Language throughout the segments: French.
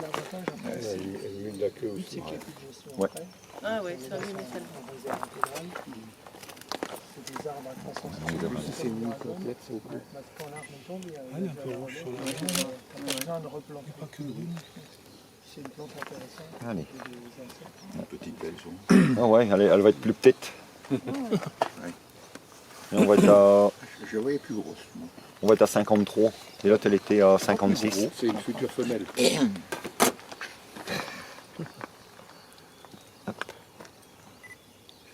l'avantage après, Elle met de la queue c'est aussi. qu'il n'y a plus de gestion Ouais. après. Ah ouais, ça oui, mais ça. En réserve intégrale. C'est des arbres à croissance. Si c'est une complète, c'est au plus. Quand l'arbre tombe, il y a il y a un peu rouge sur la on a besoin de replanter. pas que le rouge. C'est une plante intéressante. Allez. Et des insectes. Une petite belle. Ah ouais, elle va être plus petite. Et on va être à, Je la voyais plus grosse. Moi. on va être à 53. Et l'autre, elle était à 56. C'est une future femelle. Je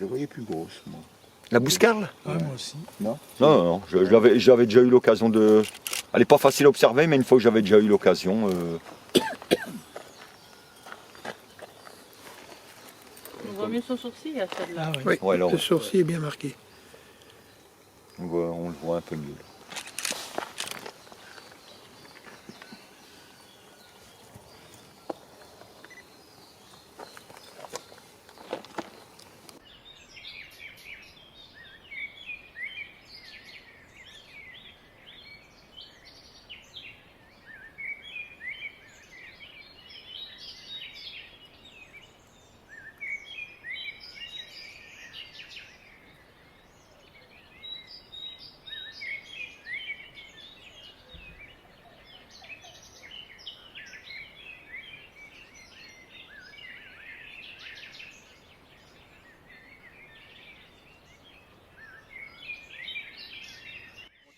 la voyais plus grosse, moi. La bouscarle? Ah, moi aussi. Non, non, j'avais déjà eu l'occasion de... Elle n'est pas facile à observer, mais une fois que j'avais déjà eu l'occasion... On voit mieux son sourcil à celle-là. Ah, ouais. Oui, Ouais, là, le ouais. sourcil est bien marqué. on le voit un peu mieux. Là.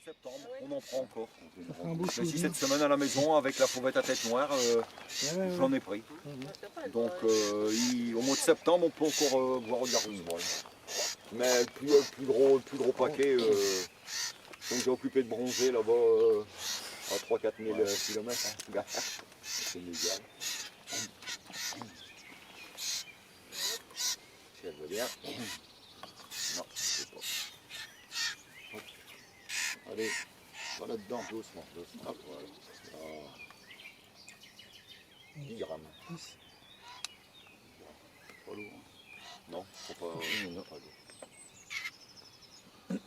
Septembre, on en prend encore. Un beau Ici souvenir. cette semaine à la maison avec la fauvette à tête noire, j'en ai pris. Donc au mois de septembre on peut encore voir de la ruse. Voilà. Mais le plus gros paquet, donc j'ai occupé de bronzer là-bas à 3-4 000 km. Hein. C'est légal. Si elle veut bien. Non, je sais pas. Allez, va là-dedans, doucement, doucement. Hop, voilà. Ah. 10 grammes. Pas lourd. Non, faut pas. Non. pas lourd.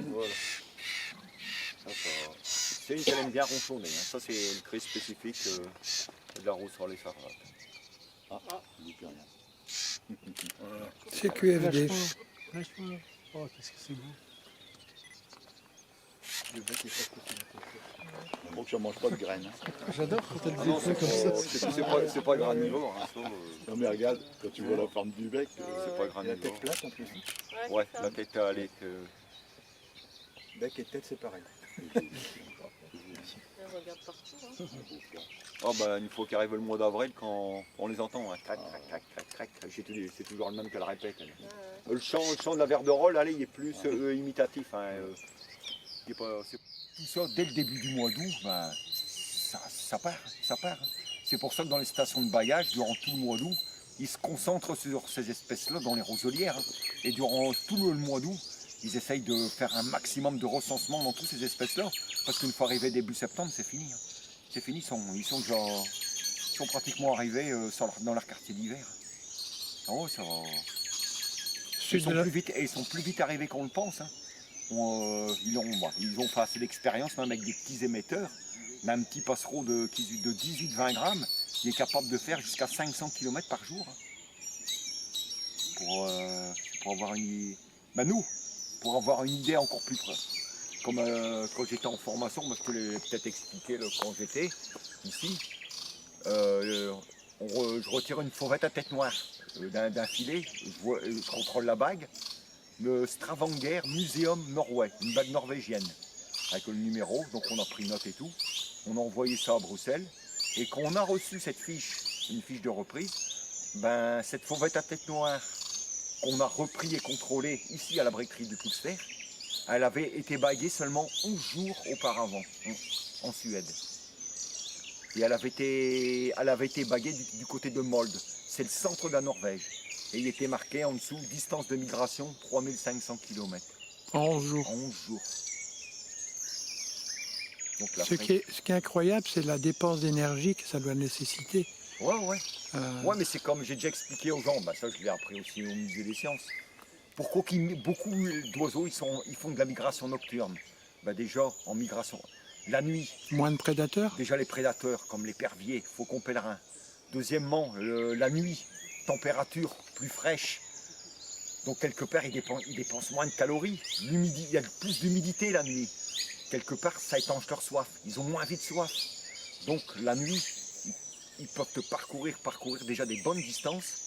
Voilà. C'est une qu'elle aime bien ronchonner. Hein. Ça, c'est le cri spécifique de la rose sur les sarrates. Ah, il dit plus rien. Voilà. C'est QFD. Lâche-moi. Oh, qu'est-ce que c'est beau. Le bec est pas coupé. Bon que je mange pas de graines. Hein. J'adore quand elle Ah non, des feuilles comme ça. c'est pas granuleux. Hein, ça, Non mais regarde, quand tu vois la forme du bec, c'est pas la granuleux. tête plate en plus. Ouais, la tête elle est. Bec et tête c'est pareil. On regarde partout. Hein. Oh bah, une fois qu'arrive le mois d'avril, quand on les entend, hein, crac, crac, crac, crac, crac, c'est toujours le même qu'elle répète. Elle. Le chant de la verderolle, allez, il est plus imitatif. Hein, il est pas, tout ça, dès le début du mois d'août, ben, ça part. C'est pour ça que dans les stations de bailliage, durant tout le mois d'août, ils se concentrent sur ces espèces-là dans les roselières. Hein, et durant tout le mois d'août, ils essayent de faire un maximum de recensement dans toutes ces espèces-là. Parce qu'une fois arrivé début septembre, c'est fini. Hein. C'est fini, ils sont pratiquement arrivés dans leur quartier d'hiver. Oh, ça va. Ils sont plus vite arrivés qu'on le pense. Hein. Ils ont fait assez d'expérience, même avec des petits émetteurs. Mais un petit passereau de 18-20 grammes, il est capable de faire jusqu'à 500 km par jour. Hein. Pour avoir pour avoir une idée encore plus près. Comme quand j'étais en formation, moi, je te l'ai peut-être expliqué là, quand j'étais ici, je retire une fauvette à tête noire d'un filet, je contrôle la bague, le Stravanger Museum Norway, une bague norvégienne, avec le numéro, donc on a pris note et tout, on a envoyé ça à Bruxelles, et quand on a reçu cette fiche, une fiche de reprise, ben, cette fauvette à tête noire qu'on a repris et contrôlée ici à la briquerie du Puxler, elle avait été baguée seulement 11 jours auparavant, en Suède. Et elle avait été baguée du côté de Molde. C'est le centre de la Norvège. Et il était marqué en dessous, distance de migration, 3500 km. En 11 jours. En 11 jours. Donc, Ce qui est incroyable, c'est la dépense d'énergie que ça doit nécessiter. Ouais. Ouais, mais c'est comme j'ai déjà expliqué aux gens, bah ça je l'ai appris aussi au musée des sciences. Pourquoi beaucoup d'oiseaux ils font de la migration nocturne? Bah déjà en migration, la nuit, Moins de prédateurs. déjà les prédateurs comme l'épervier, faucon pèlerin, Deuxièmement, la nuit, température plus fraîche. Donc quelque part, ils dépensent moins de calories. Il y a plus d'humidité la nuit. Quelque part, ça étanche leur soif. Ils ont moins vite soif. Donc la nuit, ils peuvent parcourir déjà des bonnes distances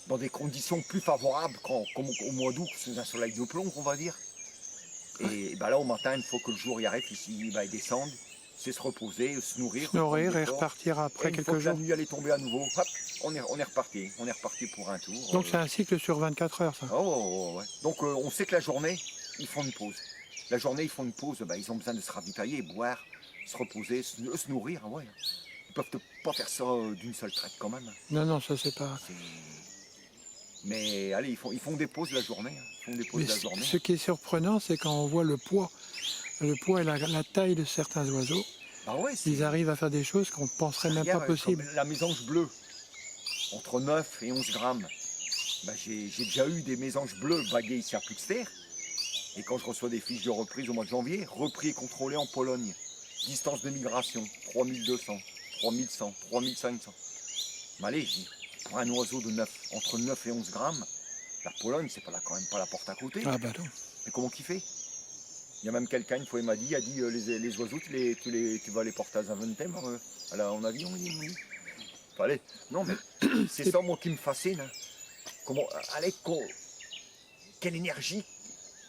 dans des conditions plus favorables comme au mois d'août, sous un soleil de plomb, on va dire. Et ben là, au matin, une fois que le jour y arrive, ils descendent, c'est se reposer, se nourrir. Et repartir après quelques jours. La nuit elle est tombée à nouveau, hop, on est reparti. On est reparti pour un tour. Donc c'est un cycle sur 24 heures, ça. Ouais. Donc on sait que la journée, ils font une pause. La journée, ils font une pause, ils ont besoin de se ravitailler, boire, se reposer, se nourrir. Ouais. Ils peuvent pas faire ça d'une seule traite quand même. Non, ça c'est pas... Mais allez, ils font des pauses la journée. Ce qui est surprenant, c'est quand on voit le poids et la taille de certains oiseaux. Ils arrivent à faire des choses qu'on ne penserait même pas possible. La mésange bleue, entre 9 et 11 grammes. J'ai déjà eu des mésanges bleues baguées ici à Puxter. Et quand je reçois des fiches de reprise au mois de janvier, repris et contrôlé en Pologne. Distance de migration, 3200, 3100, 3500. Mais allez, je dis, pour un oiseau de entre 9 et 11 grammes, la Pologne, c'est quand même pas la porte à côté. Ah bah non. Mais comment qu'il fait? Il y a même quelqu'un, une fois, il m'a dit, les oiseaux, tu vas les porter à Zaventem en avion, oui. Allez, non mais c'est ça moi qui me fascine. Hein. Quelle énergie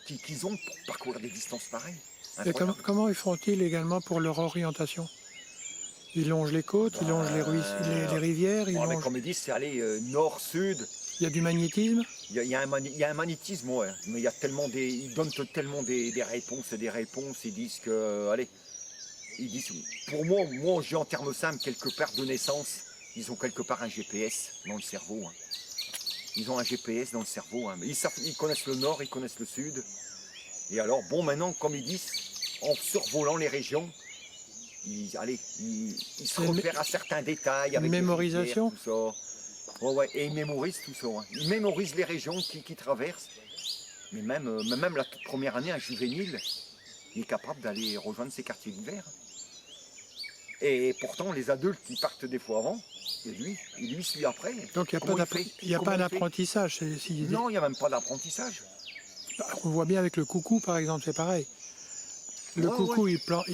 qu'ils ont pour parcourir des distances pareilles. Et comment ils font-ils également pour leur orientation? Ils longent les côtes, ils longent les rivières. Comme ils disent, c'est aller nord-sud. Il y a du magnétisme? Il y a un magnétisme, ouais. Mais il y a tellement ils donnent tellement des réponses et des réponses. Ils disent que, pour moi, j'ai en termes simples, quelque part de naissance, ils ont quelque part un GPS dans le cerveau. Hein. Ils ont un GPS dans le cerveau. Hein. Mais ils connaissent le nord, ils connaissent le sud. Et alors, maintenant, comme ils disent, en survolant les régions, ils se repèrent à certains détails. Avec mémorisation. tout ça. Ouais, et ils mémorisent tout ça. Hein. Ils mémorisent les régions qu'ils traversent. Mais même la toute première année, un juvénile, il est capable d'aller rejoindre ses quartiers d'hiver. Et pourtant, les adultes, ils partent des fois avant. Et il lui suit après. Donc il n'y a pas d'apprentissage. Non, il n'y a même pas d'apprentissage. On voit bien avec le coucou, par exemple, c'est pareil. Le coucou, il ponce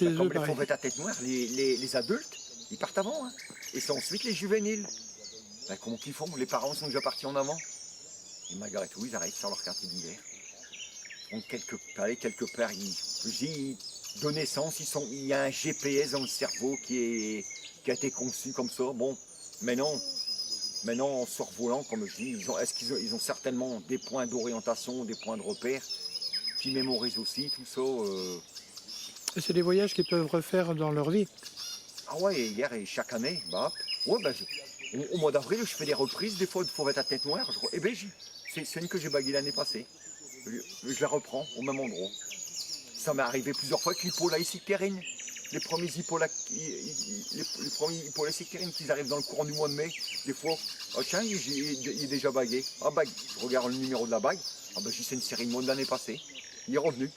les œufs. Comme les fauvettes à tête noire, les adultes, ils partent avant. Hein. Et c'est ensuite les juvéniles. Comment qu'ils font? Les parents sont déjà partis en avant. Et malgré tout, ils arrivent sur leur quartier d'hiver. Donc quelque part, de naissance, il y a un GPS dans le cerveau qui a été conçu comme ça. Bon, maintenant en survolant, comme je dis, ils ont certainement des points d'orientation, des points de repère, qui mémorisent aussi tout ça. Et c'est des voyages qu'ils peuvent refaire dans leur vie. Ah ouais, hier et chaque année, au mois d'avril, je fais des reprises, des fois de fauvettes à tête noire. C'est une que j'ai baguée l'année passée. Je la reprends au même endroit. Ça m'est arrivé plusieurs fois avec l'Hippola ictérine. Les premiers Hippola ictérines qui arrivent dans le courant du mois de mai, des fois, tiens, il est déjà bagué. Je regarde le numéro de la bague. C'est une série de mois de l'année passée. Il est revenu.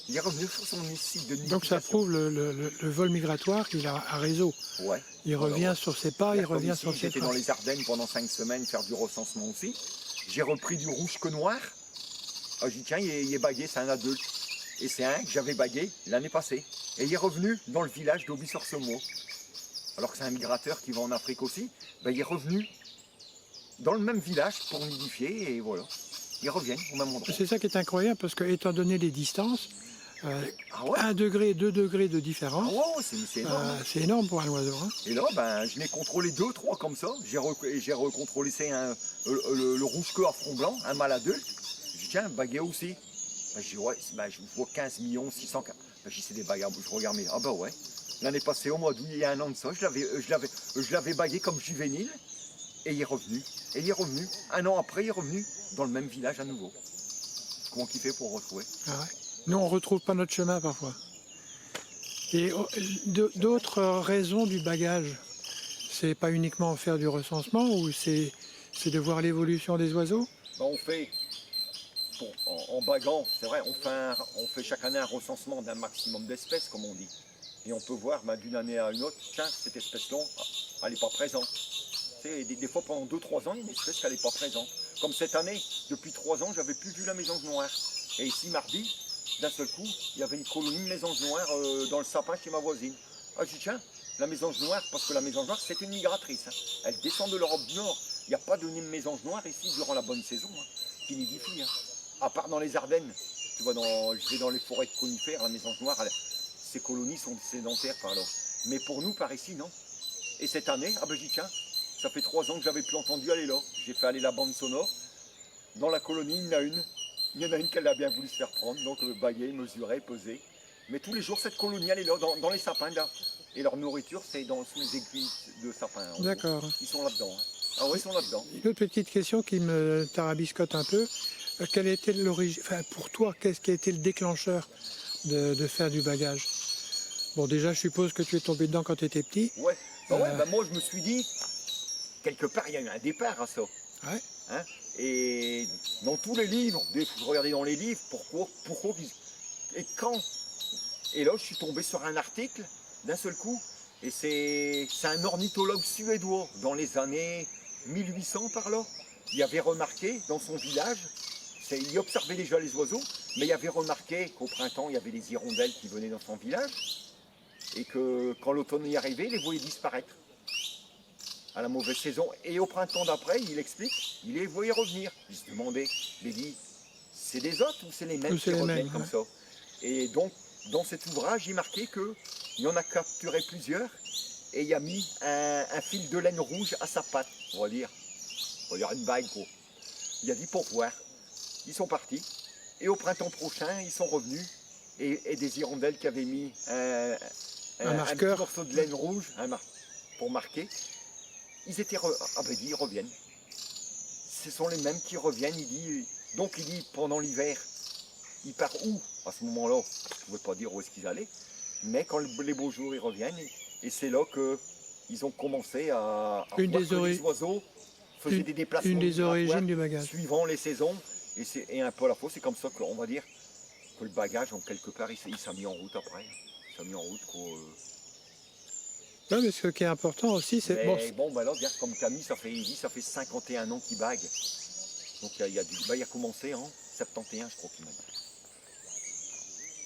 Il est revenu sur son site de nidification. Donc ça prouve le vol migratoire qu'il a un réseau. Ouais. Il revient sur ses pas, il revient sur ses J'étais dans les Ardennes pendant 5 semaines faire du recensement aussi. J'ai repris du rouge que noir. J'ai dit tiens, il est bagué, c'est un adulte. Et c'est un que j'avais bagué l'année passée. Et il est revenu dans le village d'Aubis-sur-Semois. Alors que c'est un migrateur qui va en Afrique aussi. Il est revenu dans le même village pour nidifier et voilà. Ils reviennent au même endroit. C'est ça qui est incroyable parce que étant donné les distances, 1 degré, 2 degrés de différence, c'est énorme. C'est énorme pour un oiseau. Hein. Et là, je n'ai contrôlé 2, 3 comme ça. J'ai recontrôlé le rouge-queue à front blanc, un mâle adulte. J'ai dit tiens, bagué aussi. Je vois 15 millions 600. C'est des bagues. Je regarde, ouais. L'année passée, au mois d'août, il y a un an de ça, je l'avais bagué comme juvénile. Et il est revenu. Un an après, il est revenu dans le même village à nouveau. Comment il fait pour retrouver? Nous, on ne retrouve pas notre chemin parfois. Et d'autres raisons du bagage, c'est pas uniquement faire du recensement ou c'est de voir l'évolution des oiseaux? On fait, en baguant, c'est vrai, on fait chaque année un recensement d'un maximum d'espèces, comme on dit. Et on peut voir d'une année à une autre, tiens, cette espèce-là, elle n'est pas présente. Tu sais, des fois pendant 2-3 ans, il y a une espèce qu'elle n'est pas présente. Comme cette année, depuis 3 ans, j'avais plus vu la mésange noire. Et ici, mardi, d'un seul coup, il y avait une colonie de mésange noire dans le sapin chez ma voisine. Ah, je dis tiens, la mésange noire, parce que la mésange noire, c'est une migratrice. Hein. Elle descend de l'Europe du Nord. Il n'y a pas de mésange noire ici durant la bonne saison, hein, qui nidifie. Hein. À part dans les Ardennes. Tu vois, je vais dans les forêts de conifères, la mésange noire, ces colonies sont sédentaires par là. Mais pour nous, par ici, non. Et cette année, ah ben j'y tiens, ça fait 3 ans que j'avais plus entendu aller là. J'ai fait aller la bande sonore. Dans la colonie, il y en a une. Il y en a une qu'elle a bien voulu se faire prendre, donc bailler, mesurer, peser. Mais tous les jours, cette colonie, elle est là, dans les sapins, là. Et leur nourriture, c'est sous les aiguilles de sapin. D'accord. Ils sont là-dedans. Hein. Ah oui, ils sont là-dedans. Une autre petite question qui me tarabiscote un peu. Quelle était l'origine, enfin pour toi, qu'est-ce qui a été le déclencheur de faire du bagage? Bon, déjà, je suppose que tu es tombé dedans quand tu étais petit. Ouais. Moi, je me suis dit, quelque part, il y a eu un départ à ça. Ouais. Hein, et dans tous les livres, je regardais dans les livres, pourquoi et quand. Et là, je suis tombé sur un article d'un seul coup. Et c'est un ornithologue suédois dans les années 1800 par là. Il avait remarqué dans son village, il observait déjà les oiseaux, mais il avait remarqué qu'au printemps, il y avait des hirondelles qui venaient dans son village. Et que quand l'automne y arrivait, il les voyait disparaître à la mauvaise saison. Et au printemps d'après, il explique, il les voyait revenir. Il se demandait, il dit, c'est des hôtes ou c'est les mêmes qui reviennent comme ça? Et donc, dans cet ouvrage, il marquait qu'il y en a capturé plusieurs et il a mis un fil de laine rouge à sa patte, on va dire une bague, quoi. Il a dit pour voir. Ils sont partis et au printemps prochain, ils sont revenus et des hirondelles qui avaient mis un petit morceau de laine rouge pour marquer, ils étaient ils reviennent. Ce sont les mêmes qui reviennent, il dit. Donc il dit pendant l'hiver, ils partent où? À ce moment-là, je ne pouvais pas dire où est-ce qu'ils allaient, mais quand les beaux jours ils reviennent, et c'est là qu'ils ont commencé à voir que les oiseaux faisaient des déplacements. Une des origines du bagage. Suivant les saisons, et un peu à la fois, c'est comme ça qu'on va dire que le bagage, en quelque part, il s'est mis en route après. Il s'est mis en route, quoi. Non, mais ce qui est important aussi, c'est... Bon, là, regarde, comme Camille, ça fait 51 ans qu'il bague. Donc il a commencé en 71, je crois qu'il m'a dit.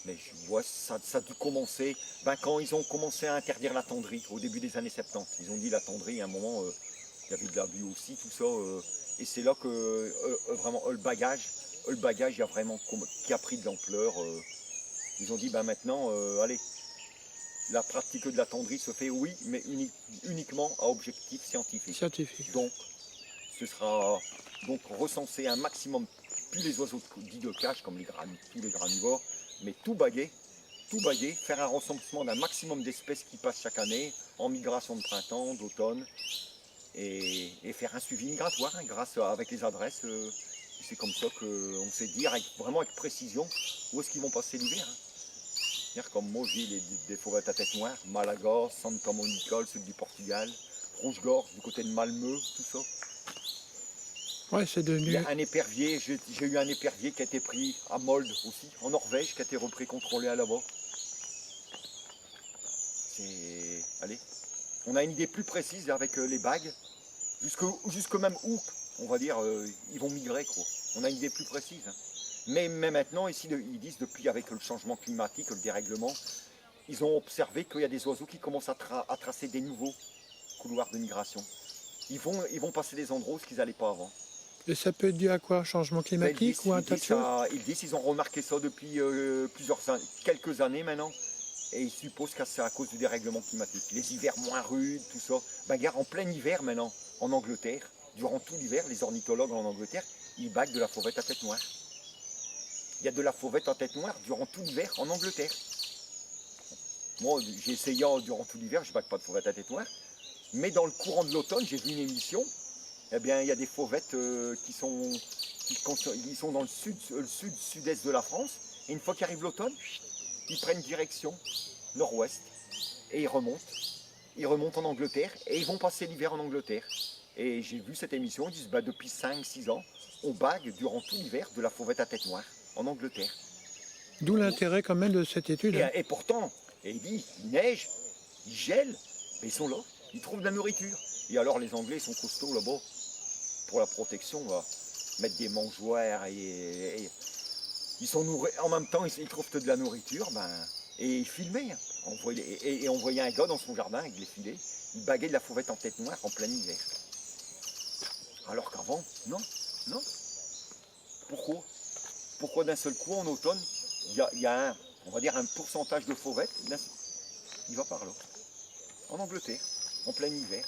Mais je vois, ça a dû commencer quand ils ont commencé à interdire la tendrie, au début des années 70. Ils ont dit la tendrie, à un moment, il y avait de l'abus aussi, tout ça. Et c'est là que vraiment le bagage il a vraiment qui a pris de l'ampleur. Ils ont dit maintenant, allez, la pratique de la tendrie se fait, oui, mais uniquement à objectif scientifique. Donc, ce sera recenser un maximum, plus les oiseaux dits de cage, comme tous les granivores, mais tout baguer, faire un recensement d'un maximum d'espèces qui passent chaque année, en migration de printemps, d'automne, et faire un suivi migratoire, avec les adresses. C'est comme ça qu'on sait dire vraiment avec précision où est-ce qu'ils vont passer l'hiver. Hein. Comme moi, j'ai des fauvettes à tête noire, Malaga, Santa Monica, le sud du Portugal, Rouge-Gorge, du côté de Malmö, tout ça. Ouais, c'est devenu... Il y a un épervier, j'ai eu un épervier qui a été pris à Molde aussi, en Norvège, qui a été repris, contrôlé à là-bas. Allez, on a une idée plus précise avec les bagues, jusque même où, on va dire, ils vont migrer, quoi. On a une idée plus précise. Hein. Mais maintenant, ici, ils disent, depuis avec le changement climatique, le dérèglement, ils ont observé qu'il y a des oiseaux qui commencent à tracer des nouveaux couloirs de migration. Ils vont passer des endroits où ils n'allaient pas avant. Et ça peut être dû à quoi? Changement climatique ou un tas de choses? Ils disent qu'ils ont remarqué ça depuis quelques années maintenant. Et ils supposent que c'est à cause du dérèglement climatique. Les hivers moins rudes, tout ça. Regarde, en plein hiver maintenant, en Angleterre, durant tout l'hiver, les ornithologues en Angleterre, ils baguent de la fauvette à tête noire. Il y a de la fauvette à tête noire durant tout l'hiver en Angleterre. Moi, j'ai essayé durant tout l'hiver, je ne bague pas de fauvette à tête noire. Mais dans le courant de l'automne, j'ai vu une émission. Eh bien, il y a des fauvettes qui sont dans le sud-sud-est de la France. Et une fois qu'arrive l'automne, ils prennent direction nord-ouest. Et ils remontent en Angleterre. Et ils vont passer l'hiver en Angleterre. Et j'ai vu cette émission, ils disent, depuis 5-6 ans, on bague durant tout l'hiver de la fauvette à tête noire en Angleterre. D'où l'intérêt quand même de cette étude. Et pourtant, il dit, il neige, il gèle, mais ils sont là. Ils trouvent de la nourriture. Et alors les Anglais sont costauds là-bas. Pour la protection, on va mettre des mangeoires et ils sont nourris. En même temps, ils trouvent de la nourriture, et ils filmaient. Et on voyait un gars dans son jardin avec des filets. Il baguait de la fauvette en tête noire en plein hiver. Alors qu'avant, non, non. Pourquoi? Pourquoi d'un seul coup, en automne, il y a on va dire un pourcentage de fauvettes, il va par là. En Angleterre, en plein hiver.